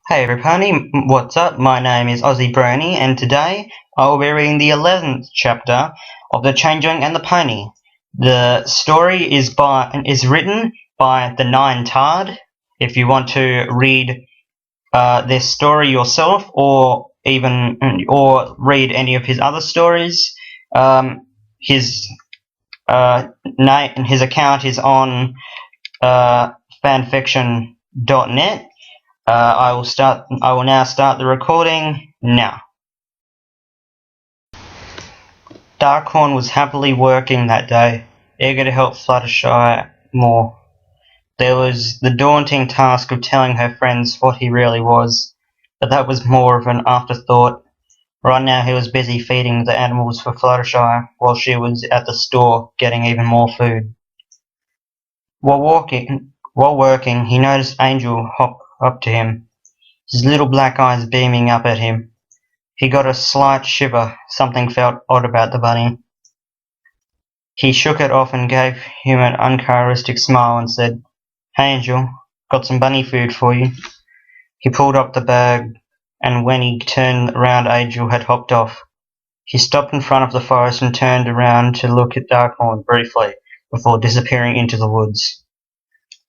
Hey everybody, what's up? My name is AussieBrony and today I will be reading the 11th chapter of The Changeling and the Pony. The story is written by the Nine Tard. If you want to read this story yourself or read any of his other stories, his his account is on fanfiction.net. I will now start the recording now. Darkhorn was happily working that day, eager to help Fluttershy more. There was the daunting task of telling her friends what he really was, but that was more of an afterthought. Right now he was busy feeding the animals for Fluttershy, while she was at the store getting even more food. While working, he noticed Angel hop up to him, his little black eyes beaming up at him. He got a slight shiver. Something felt odd about the bunny. He shook it off and gave him an uncharacteristic smile and said, "Hey Angel, got some bunny food for you." He pulled up the bag, and when he turned around Angel had hopped off. He stopped in front of the forest and turned around to look at Darkhorn briefly before disappearing into the woods.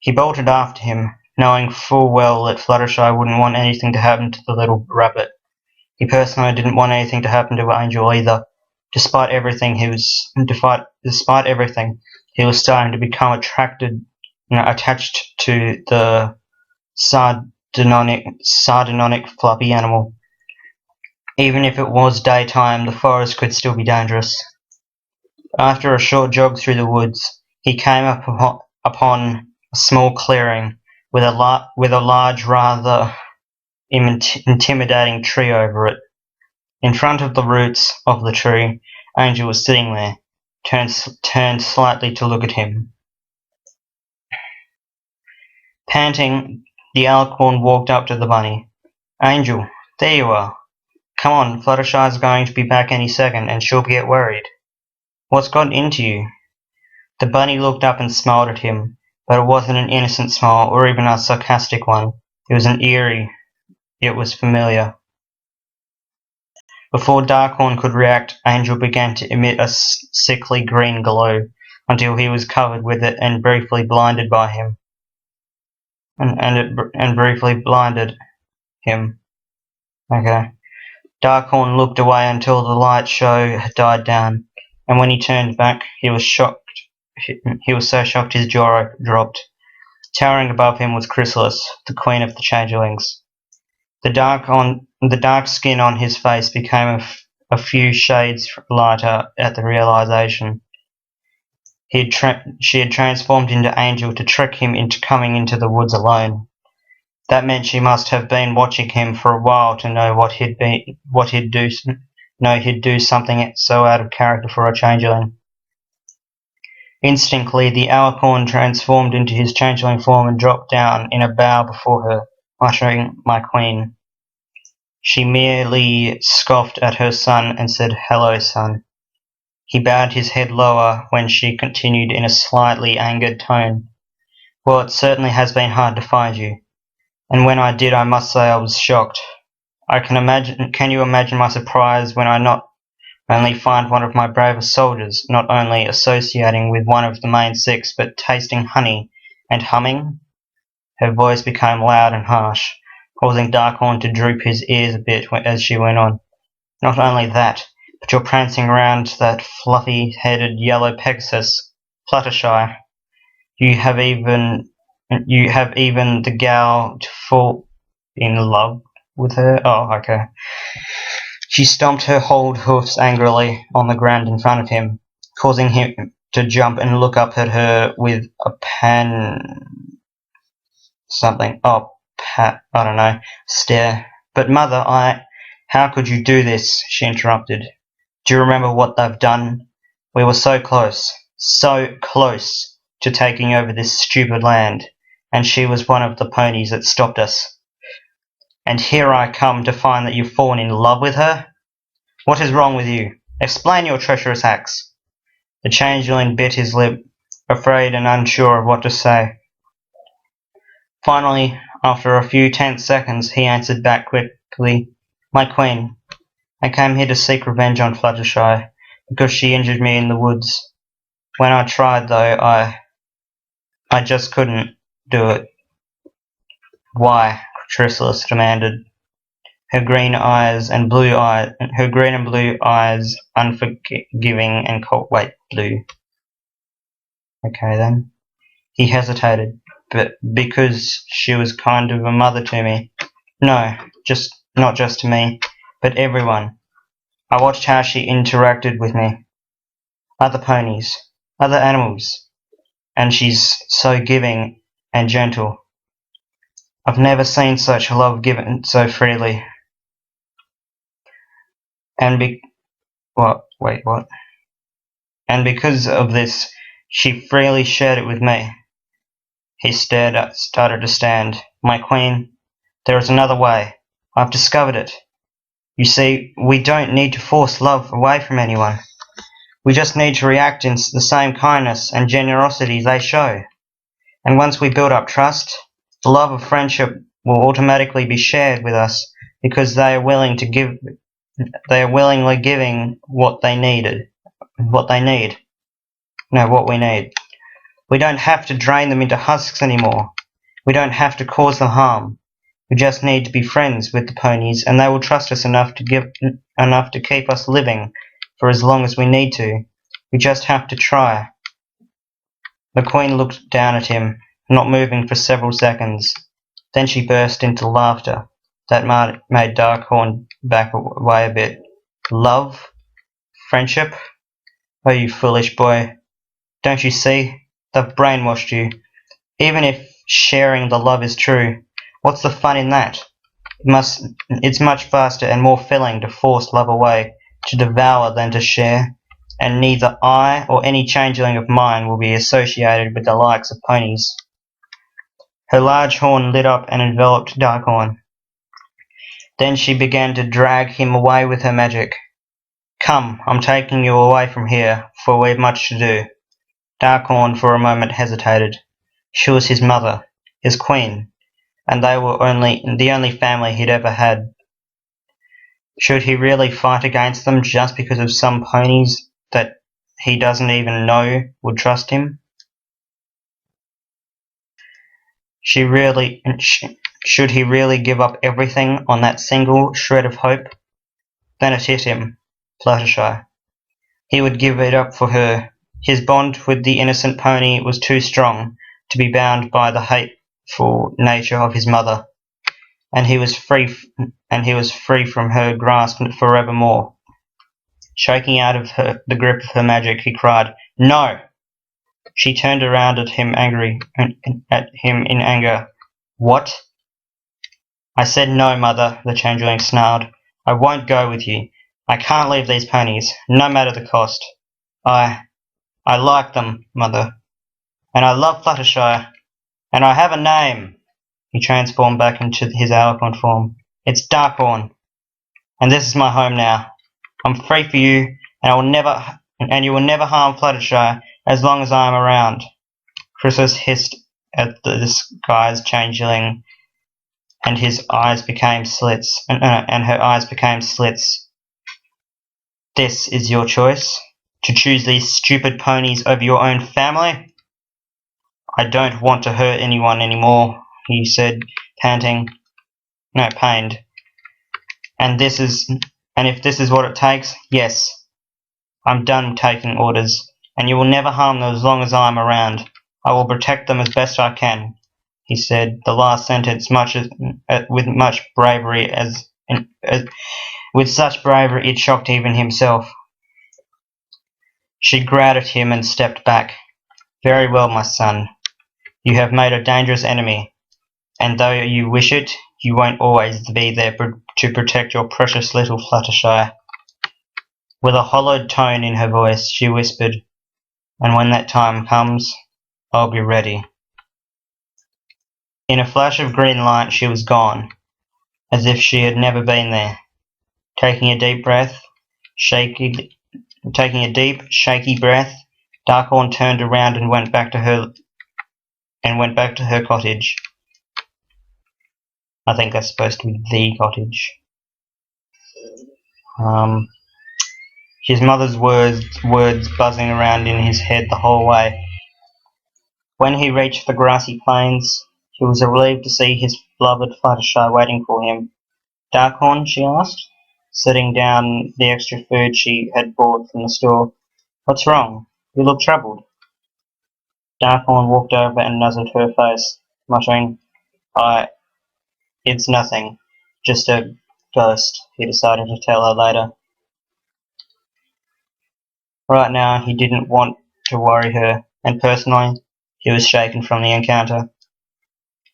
He bolted after him, knowing full well that Fluttershy wouldn't want anything to happen to the little rabbit. He personally didn't want anything to happen to Angel either. Despite everything, he was starting to become attached to the sardonic fluffy animal. Even if it was daytime, the forest could still be dangerous. After a short jog through the woods, he came upon a small clearing with a large, rather intimidating tree over it. In front of the roots of the tree, Angel was sitting there, turned slightly to look at him. Panting, the Alicorn walked up to the bunny. "Angel, there you are. Come on, Fluttershy's going to be back any second, and she'll get worried. What's got into you?" The bunny looked up and smiled at him, but it wasn't an innocent smile or even a sarcastic one. It was it was familiar. Before Darkhorn could react, Angel began to emit a sickly green glow until he was covered with it and briefly blinded by him. And briefly blinded him. Okay. Darkhorn looked away until the light show had died down, and when he turned back, he was shocked. He was so shocked his jaw dropped. Towering above him was Chrysalis, the queen of the changelings. The dark skin on his face became a few shades lighter at the realization. She had transformed into Angel to trick him into coming into the woods alone. That meant she must have been watching him for a while to know he'd do something so out of character for a changeling. Instantly, the Alicorn transformed into his changeling form and dropped down in a bow before her, muttering, "My queen." She merely scoffed at her son and said, "Hello, son." He bowed his head lower when she continued in a slightly angered tone. "Well, it certainly has been hard to find you. And when I did, I must say I was shocked. Can you imagine my surprise when I not only find one of my bravest soldiers, not only associating with one of the main six, but tasting honey and humming?" Her voice became loud and harsh, causing Darkhorn to droop his ears a bit as she went on. "Not only that, but you're prancing around that fluffy-headed yellow Pegasus, Fluttershy. You have even the gall to fall in love with her." Oh, okay. She stomped her whole hoofs angrily on the ground in front of him, causing him to jump and look up at her with a stare. "But mother, how could you do this?" she interrupted. "Do you remember what they've done? We were so close to taking over this stupid land, and she was one of the ponies that stopped us. And here I come to find that you've fallen in love with her? What is wrong with you? Explain your treacherous acts." The changeling bit his lip, afraid and unsure of what to say. Finally, After a few tense seconds, he answered back quickly, "My queen, I came here to seek revenge on Fluttershy, because she injured me in the woods. When I tried, though, I just couldn't do it." "Why?" Chrysalis demanded, her green and blue eyes unforgiving and cold. Wait, blue. Okay then. He hesitated, but because she was kind of a mother to me. No, not just to me, but everyone. I watched how she interacted with me, other ponies, other animals, and she's so giving and gentle. I've never seen such love given so freely. And what? Wait, what? And because of this, she freely shared it with me. He started to stand. "My queen, there is another way. I've discovered it. You see, we don't need to force love away from anyone. We just need to react in the same kindness and generosity they show. And once we build up trust, the love of friendship will automatically be shared with us because they are willing to give. They are willingly giving what they needed. What they need. No, what we need. We don't have to drain them into husks anymore. We don't have to cause them harm. We just need to be friends with the ponies, and they will trust us enough to keep us living for as long as we need to. We just have to try." The queen looked down at him, not moving for several seconds. Then she burst into laughter. That made Darkhorn back away a bit. "Love? Friendship? Oh, you foolish boy. Don't you see? They've brainwashed you. Even if sharing the love is true, what's the fun in that? It's much faster and more filling to force love away, to devour than to share, and neither I or any changeling of mine will be associated with the likes of ponies." Her large horn lit up and enveloped Darkhorn. Then she began to drag him away with her magic. "Come, I'm taking you away from here, for we've much to do." Darkhorn for a moment hesitated. She was his mother, his queen, and they were the only family he'd ever had. Should he really fight against them just because of some ponies that he doesn't even know would trust him? Should he really give up everything on that single shred of hope? Then it hit him, Fluttershy. He would give it up for her. His bond with the innocent pony was too strong to be bound by the hateful nature of his mother, and he was free from her grasp forevermore. Shaking out of the grip of her magic, he cried, "No!" She turned around at him in anger. "What?" "I said no, mother," the changeling snarled. "I won't go with you. I can't leave these ponies, no matter the cost. I like them, mother. And I love Fluttershy. And I have a name." He transformed back into his alicorn form. "It's Darkhorn. And this is my home now. I'm free for you, and you will never harm Fluttershy as long as I am around." Chrysalis hissed at the disguised changeling, and his eyes became slits. And her eyes became slits. "This is your choice? To choose these stupid ponies over your own family?" "I don't want to hurt anyone anymore," he said, pained. And if this is what it takes, yes. I'm done taking orders, and you will never harm them as long as I am around. I will protect them as best I can," he said, the last sentence with much bravery with such bravery it shocked even himself. She glared at him and stepped back. "Very well, my son. You have made a dangerous enemy, and though you wish it, you won't always be there to protect your precious little Fluttershy." With a hollowed tone in her voice, she whispered, "And when that time comes, I'll be ready." In a flash of green light she was gone, as if she had never been there. Taking a deep, shaky breath, Darkhorn turned around and went back to her cottage. I think that's supposed to be the cottage. His mother's words buzzing around in his head the whole way. When he reached the grassy plains, he was relieved to see his beloved Fluttershy waiting for him. Darkhorn, she asked, setting down the extra food she had bought from the store. What's wrong? You look troubled. Darkhorn walked over and nuzzled her face, muttering, It's nothing. Just a ghost, he decided to tell her later. Right now, he didn't want to worry her, and personally, he was shaken from the encounter.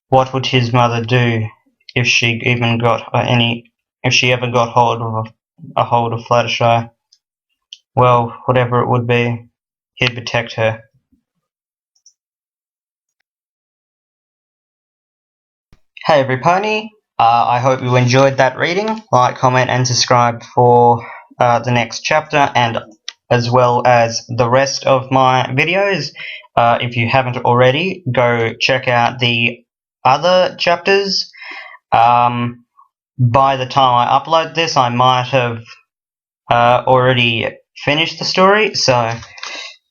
What would his mother do if she ever got hold of Fluttershy? Well, whatever it would be, he'd protect her. Hey everybody, I hope you enjoyed that reading. Like, comment and subscribe for the next chapter and as well as the rest of my videos. If you haven't already, go check out the other chapters. By the time I upload this, I might have already finished the story, so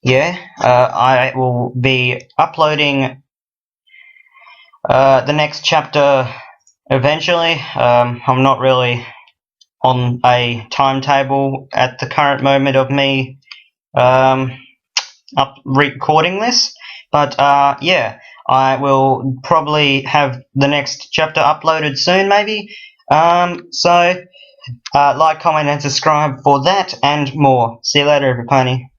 yeah, I will be uploading the next chapter eventually. I'm not really on a timetable at the current moment of me recording this, but yeah, I will probably have the next chapter uploaded soon, maybe. So like, comment and subscribe for that and more. See you later, everybody.